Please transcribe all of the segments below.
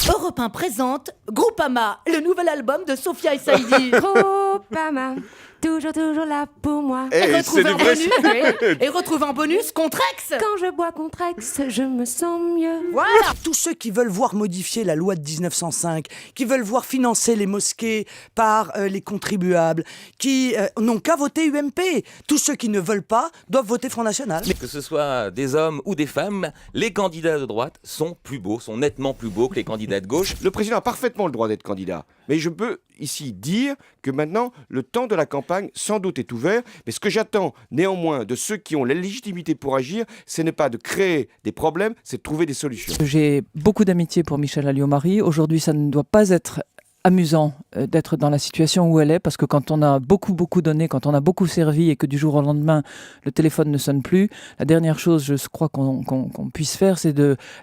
Europe 1 présente Groupama, le nouvel album de Sophia et Saïdi. Groupama, toujours là pour moi. Et retrouve en bonus Contrex. Quand je bois Contrex, je me sens mieux. Voilà. Tous ceux qui veulent voir modifier la loi de 1905, qui veulent voir financer les mosquées par les contribuables, qui n'ont qu'à voter UMP. Tous ceux qui ne veulent pas doivent voter Front National. Que ce soit des hommes ou des femmes, les candidats de droite sont plus beaux, sont nettement plus beaux que les candidats de gauche. Le président a parfaitement le droit d'être candidat. Mais je peux ici dire que maintenant, le temps de la campagne, sans doute, est ouvert. Mais ce que j'attends néanmoins de ceux qui ont la légitimité pour agir, ce n'est pas de créer des problèmes, c'est de trouver des solutions. J'ai beaucoup d'amitié pour Michèle Alliot-Marie. Aujourd'hui, ça ne doit pas être amusant d'être dans la situation où elle est, parce que quand on a beaucoup donné, quand on a beaucoup servi et que du jour au lendemain le téléphone ne sonne plus, la dernière chose, je crois qu'on puisse faire, c'est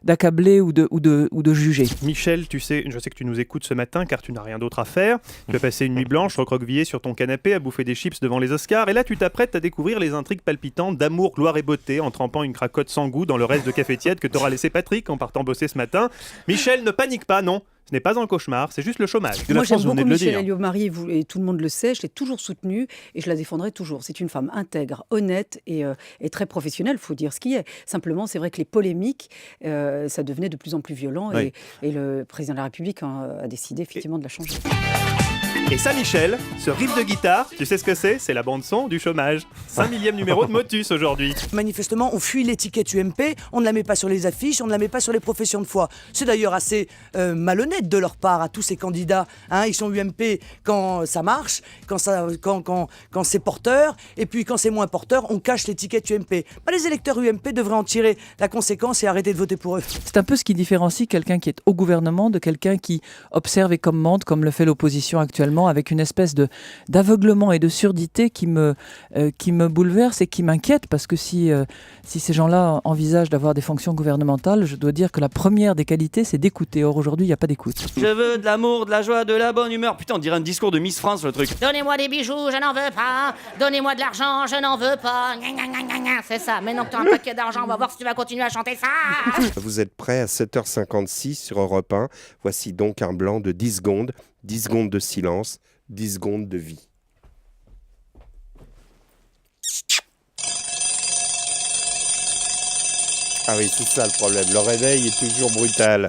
d'accabler ou de juger. Michel, je sais que tu nous écoutes ce matin car tu n'as rien d'autre à faire. Tu as passé une nuit blanche recroquevillée sur ton canapé à bouffer des chips devant les Oscars, et là tu t'apprêtes à découvrir les intrigues palpitantes d'amour, gloire et beauté en trempant une cracotte sans goût dans le reste de café tiède que t'aura laissé Patrick en partant bosser ce matin. Michel, ne panique pas, non. Ce n'est pas un cauchemar, c'est juste le chômage. Moi, j'aime beaucoup Michèle Alliot-Marie, et tout le monde le sait, je l'ai toujours soutenue et je la défendrai toujours. C'est une femme intègre, honnête et très professionnelle, il faut dire ce qui est. Simplement, c'est vrai que les polémiques, ça devenait de plus en plus violent, oui. et le président de la République a décidé effectivement de la changer. Et ça, Michel, ce riff de guitare, tu sais ce que c'est? C'est la bande-son du chômage. 5 millième numéro de Motus aujourd'hui. Manifestement, on fuit l'étiquette UMP, on ne la met pas sur les affiches, on ne la met pas sur les professions de foi. C'est d'ailleurs assez malhonnête de leur part à tous ces candidats. Ils sont UMP quand ça marche, quand c'est porteur, et puis quand c'est moins porteur, on cache l'étiquette UMP. Les électeurs UMP devraient en tirer la conséquence et arrêter de voter pour eux. C'est un peu ce qui différencie quelqu'un qui est au gouvernement de quelqu'un qui observe et commente, comme le fait l'opposition actuellement, avec une espèce d'aveuglement et de surdité qui me bouleverse et qui m'inquiète, parce que si ces gens-là envisagent d'avoir des fonctions gouvernementales, je dois dire que la première des qualités, c'est d'écouter. Or, aujourd'hui, il n'y a pas d'écoute. Je veux de l'amour, de la joie, de la bonne humeur. Putain, on dirait un discours de Miss France, le truc. Donnez-moi des bijoux, je n'en veux pas. Donnez-moi de l'argent, je n'en veux pas. C'est ça. Maintenant que tu as un paquet d'argent, on va voir si tu vas continuer à chanter ça. Vous êtes prêts à 7h56 sur Europe 1. Voici donc un blanc de 10 secondes. 10 secondes de silence, 10 secondes de vie. Ah oui, c'est ça le problème. Le réveil est toujours brutal.